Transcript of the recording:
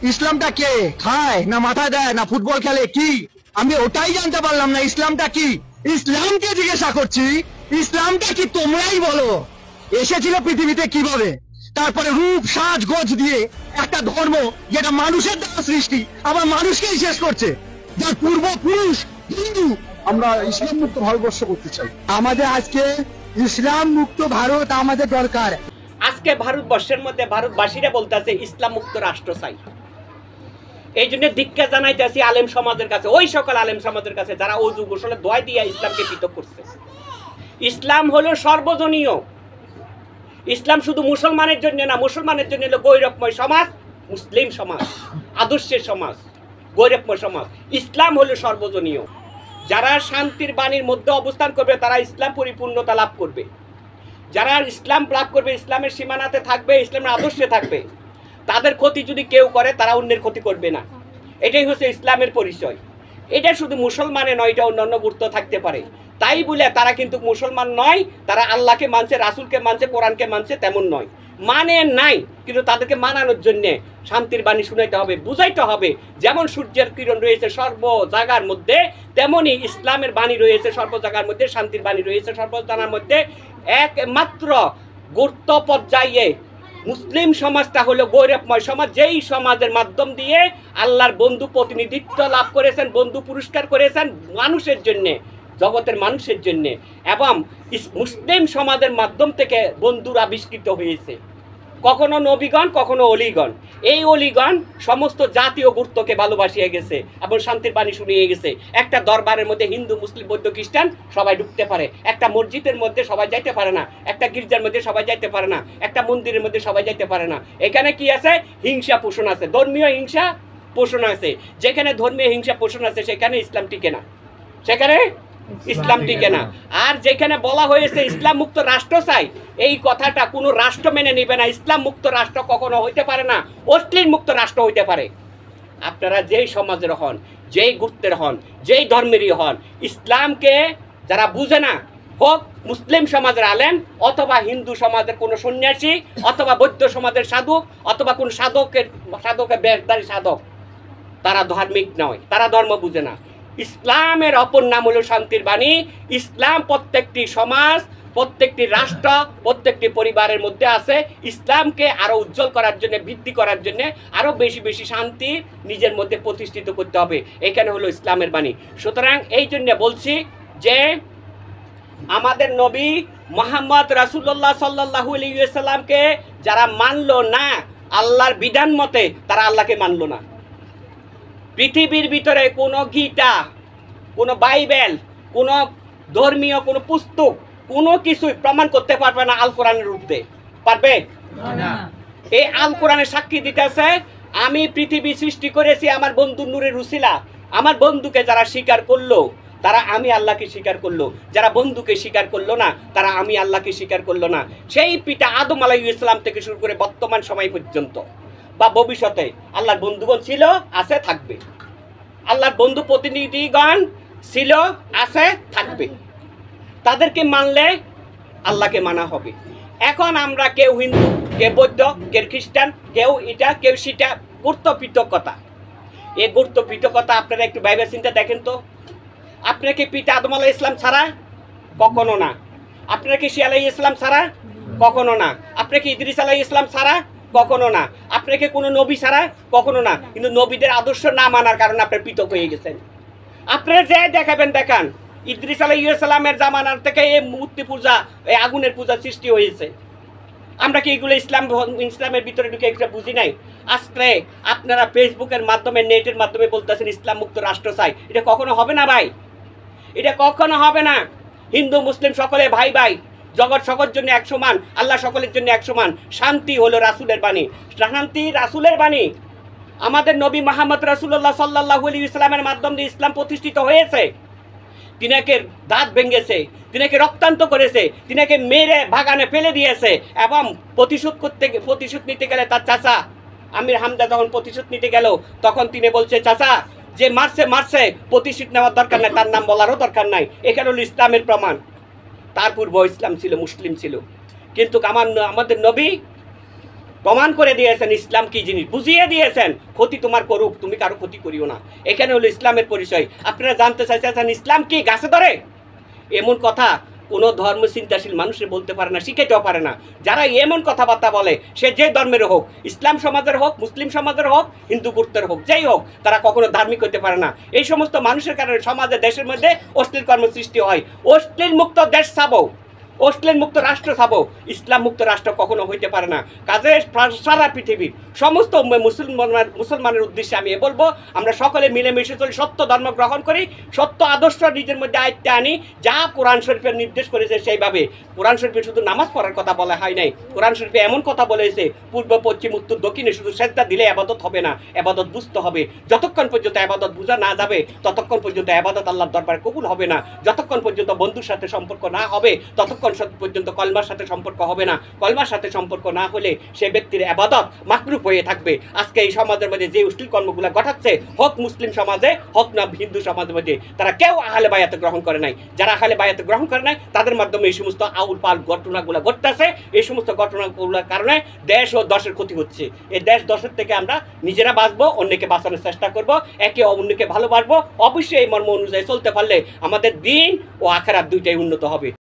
ইসলামটা কে খায় না মাথা দেয় না ফুটবল খেলে কি আমি ওটাই জানতে পারলাম না ইসলামটা কি ইসলামকে জিজ্ঞাসা করছি ইসলামটা কি তোমরাই বলো এসেছিল পৃথিবীতে কিভাবে তারপরে রূপ সাজ গোজ দিয়ে একটা ধর্ম যেটা মানুষের দ্বারা সৃষ্টি আবার মানুষকেই শেষ করছে যার পূর্বপুরুষ হিন্দু আমরা ইসলাম মুক্ত ভারতবর্ষ করতে চাই আমাদের আজকে ইসলাম মুক্ত ভারত আমাদের দরকার আজকে ভারতবর্ষের মধ্যে ভারতবাসীরা বলতেছে ইসলাম মুক্ত রাষ্ট্র চাই এই জন্য দীক্ষা জানাইতেছি আলেম সমাজের কাছে ওই সকল আলেম সমাজের কাছে যারা অজু গোসলে দোয়া দিয়ে ইসলামকে পৃথক করছে ইসলাম হলো সর্বজনীয় ইসলাম শুধু মুসলমানের জন্য না মুসলমানের জন্য হলো গৌরবময় সমাজ মুসলিম সমাজ আদর্শের সমাজ গৌরবময় সমাজ ইসলাম হলো সর্বজনীয় যারা শান্তির বাণীর মধ্যে অবস্থান করবে তারা ইসলাম পরিপূর্ণতা লাভ করবে যারা ইসলাম লাভ করবে ইসলামের সীমানাতে থাকবে ইসলামের আদর্শে থাকবে তাদের ক্ষতি যদি কেউ করে তারা অন্যের ক্ষতি করবে না এটাই হচ্ছে ইসলামের পরিচয় এটা শুধু মুসলমানে নয় এটা অন্যান্য গুরুত্ব থাকতে পারে তাই বলে তারা কিন্তু মুসলমান নয় তারা আল্লাহকে মানছে রাসূলকে মানছে কোরআনকে মানছে তেমন নয় মানে নাই কিন্তু তাদেরকে মানানোর জন্য শান্তির বাণী শুনাইতে হবে বুঝাইতে হবে যেমন সূর্যের কিরণ রয়েছে সর্ব জায়গার মধ্যে তেমনি ইসলামের বাণী রয়েছে সর্ব জায়গার মধ্যে শান্তির বাণী রয়েছে সর্ব জায়গার মধ্যে একমাত্র গুরুত্ব পর্যায়ে মুসলিম সমাজটা হলো গৌরবময় সমাজ যেই সমাজের মাধ্যম দিয়ে আল্লাহর বন্ধু প্রতিনিধিত্ব লাভ করেছেন বন্ধু পুরস্কার করেছেন মানুষের জন্য জগতের মানুষের জন্য এবং মুসলিম সমাজের মাধ্যম থেকে বন্ধুরা আবিষ্কৃত হয়েছে কখনো নবীগণ কখনো অলিগণ এই অলিগণ সমস্ত জাতীয় গুরুত্বকে ভালোবাসিয়ে গেছে এবং শান্তির বাণী শুনিয়ে গেছে একটা দরবারের মধ্যে হিন্দু মুসলিম বৌদ্ধ খ্রিস্টান সবাই ঢুকতে পারে একটা মসজিদের মধ্যে সবাই যাইতে পারে না একটা গির্জার মধ্যে সবাই যাইতে পারে না একটা মন্দিরের মধ্যে সবাই যাইতে পারে না এখানে কি আছে হিংসা পোষণ আছে ধর্মীয় হিংসা পোষণ আছে যেখানে ধর্মীয় হিংসা পোষণ আছে সেখানে ইসলাম টিকে না সেখানে ইসলাম টিকে না আর যেখানে বলা হয়েছে ইসলাম মুক্ত রাষ্ট্র চাই এই কথাটা কোনো রাষ্ট্র মেনে নেবে না ইসলাম মুক্ত রাষ্ট্র কখনো হইতে পারে না অশ্লীল মুক্ত রাষ্ট্র হইতে পারে আপনারা যেই সমাজের হন যেই গুরুত্বের হন যেই ধর্মেরই হন ইসলামকে যারা বুঝে না হোক মুসলিম সমাজের আলেম অথবা হিন্দু সমাজের কোনো সন্ন্যাসী অথবা বৌদ্ধ সমাজের সাধক অথবা কোন সাধকের বেশধারী সাধক তারা ধার্মিক নয় তারা ধর্ম বুঝে না ইসলামের অপর নাম হলো শান্তির বাণী ইসলাম প্রত্যেকটি সমাজ প্রত্যেকটি রাষ্ট্র প্রত্যেকটি পরিবারের মধ্যে আছে ইসলামকে আরো উজ্জ্বল করার জন্য বৃদ্ধি করার জন্য আরো বেশি বেশি শান্তি নিজের মধ্যে প্রতিষ্ঠিত করতে হবে এখানে হলো ইসলামের বাণী সুতরাং এই জন্য বলছি যে আমাদের নবী মুহাম্মদ রাসূলুল্লাহ সাল্লাল্লাহু আলাইহি ওয়াসাল্লামকে যারা মানলো না আল্লাহর বিধান মতে তারা আল্লাহকে মানলো না পৃথিবীর ভিতরে কোনো গীতা কোনো বাইবেল কোনো ধর্মীয় কোনো পুস্তক কোনো কিছুই প্রমাণ করতে পারবে না আল কোরআনের রূপে পারবে না এই আল কোরআনের সাক্ষী দিতেছে আমি পৃথিবী সৃষ্টি করেছি আমার বন্ধু নূরের উসিলা আমার বন্ধুকে যারা স্বীকার করলো তারা আমি আল্লাহকে স্বীকার করলো যারা বন্ধুকে স্বীকার করলো না তারা আমি আল্লাহকে স্বীকার করলো না সেই পিতা আদম আলাইহিস সালাম থেকে শুরু করে বর্তমান সময় পর্যন্ত বা ভবিষ্যতে আল্লাহর বন্ধুগণ ছিল আছে থাকবে আল্লাহর বন্ধু প্রতিনিধিগণ ছিল আছে থাকবে তাদেরকে মানলে আল্লাহকে মানা হবে এখন আমরা কেউ হিন্দু কেউ বৌদ্ধ কেউ খ্রিস্টান কেউ এটা কেউ সেটা গুরুত্বপৃতকতা এই গুরুত্বপৃতকতা আপনারা একটু ভাইবে চিন্তা দেখেন তো আপনারা কি পিতা আদম আলাইহিস সালাম ছাড়া কখনো না আপনারা কি ঈসা আলাইহিস সালাম ছাড়া কখনো না আপনারা কি ইদ্রিস আলাইহিস সালাম ছাড়া কখনো না আপনাকে কোনো নবী ছাড়া কখনো না কিন্তু নবীদের আদর্শ না মানার কারণে আপনারা পৃথক হয়ে গেছেন আপনারা যে দেখাবেন দেখান ইদ্রিস আলাইহিস সালামের জামানার থেকে এই মূর্তি পূজা এই আগুনের পূজা সৃষ্টি হয়েছে আমরা কি এগুলো ইসলামের ভিতরে ঢুকে একটা বুঝি নাই আজকে আপনারা ফেসবুকের মাধ্যমে নেটের মাধ্যমে বলতেছেন ইসলাম মুক্ত রাষ্ট্র চাই এটা কখনো হবে না ভাই এটা কখনো হবে না হিন্দু মুসলিম সকলে ভাই ভাই জগৎ সকলের জন্য এক সমান আল্লাহ সকলের জন্য এক সমান শান্তি হলো রাসূলের বাণী শান্তি রাসূলের বাণী আমাদের নবী মুহাম্মদ রাসূলুল্লাহ সাল্লাল্লাহু আলাইহি ওয়াসাল্লামের মাধ্যমে ইসলাম প্রতিষ্ঠিত হয়েছে তিনাকে দাঁত ভেঙেছে তিনাকে রক্তান্ত করেছে তিনাকে মেরে বাগানে ফেলে দিয়েছে এবং প্রতিশোধ নিতে গেলে তার চাচা আমির হামজা যখন প্রতিশোধ নিতে গেল তখন তিনি বলছে চাচা যে মারছে প্রতিশোধ নেওয়ার দরকার নাই তার নাম বলারও দরকার নাই এখানে হলো ইসলামের প্রমাণ তার পূর্ব ইসলাম ছিল মুসলিম ছিল কিন্তু আমাদের নবী প্রমাণ করে দিয়েছেন ইসলাম কি জিনিস, বুঝিয়ে দিয়েছেন। ক্ষতি তোমার করুক, তুমি কারো ক্ষতি করিও না, এখানে হলো ইসলামের পরিচয়। আপনারা জানতে চাইছেন ইসলাম কি গাছে ধরে, এমন কথা কোনো ধর্ম চিন্তাশীল মানুষে বলতে পারে না, শিখাইতেও পারে না। যারা এমন কথাবার্তা বলে, সে যে ধর্মের হোক, ইসলাম সমাজের হোক, মুসলিম সমাজের হোক, হিন্দু গুরুত্বের হোক, যেই হোক, তারা কখনো ধার্মিক হতে পারে না। এই সমস্ত মানুষের কারণে সমাজে, দেশের মধ্যে অশ্লীল কর্ম সৃষ্টি হয়। অশ্লীল মুক্ত দেশ ছাবো, অশ্লীল মুক্ত রাষ্ট্র ছাবো, ইসলাম মুক্ত রাষ্ট্র কখনো হইতে পারে না। কাজে সারা পৃথিবীর সমস্ত মুসলমানের উদ্দেশ্যে আমি বলবো, আমরা সকলে মিলেমিশে চলি, সত্য ধর্ম গ্রহণ করি, সত্য আদর্শ নিজের মধ্যে আয়ত্তে আনি, যা কোরআন শরীফের নির্দেশ করেছে সেইভাবে। কোরআন শরীফে শুধু নামাজ পড়ার কথা বলা হয় নাই, কোরআন শরীফে এমন কথা বলেছে, পূর্ব পশ্চিম উত্তর দক্ষিণে শুধু সেজদা দিলে আবাদত হবে না, আবাদত বুঝতে হবে। যতক্ষণ পর্যন্ত আবাদত বোঝা না যাবে, ততক্ষণ পর্যন্ত আবাদত আল্লাহর দরবারে কবুল হবে না। যতক্ষণ পর্যন্ত বন্ধুর সাথে সম্পর্ক না হবে, ততক্ষণ পর্যন্ত কলমার সাথে সম্পর্ক হবে না। কলমার সাথে সম্পর্ক না হলে সে ব্যক্তির আবাদত মাকরুফ হয়ে থাকবে। আজকে এই সমাজের মধ্যে যে অশ্লীল কর্মগুলো ঘটাচ্ছে, হোক মুসলিম সমাজে হোক না হিন্দু সমাজের মধ্যে, তারা কেউ আহলে বায়াতে গ্রহণ করে নাই। যারা আহলে বায়াতে গ্রহণ করে নাই, তাদের মাধ্যমে এই সমস্ত আউল পাল ঘটনাগুলো ঘটতেছে। এই সমস্ত ঘটনাগুলোর কারণে দেশ ও দশের ক্ষতি হচ্ছে। এই দেশ দশের থেকে আমরা নিজেরা বাঁচবো, অন্যকে বাঁচানোর চেষ্টা করব, একে অন্যকে ভালোবাসবো। অবশ্যই এই মর্ম অনুযায়ী চলতে পারলে আমাদের দিন ও আখিরাত দুইটাই উন্নত হবে।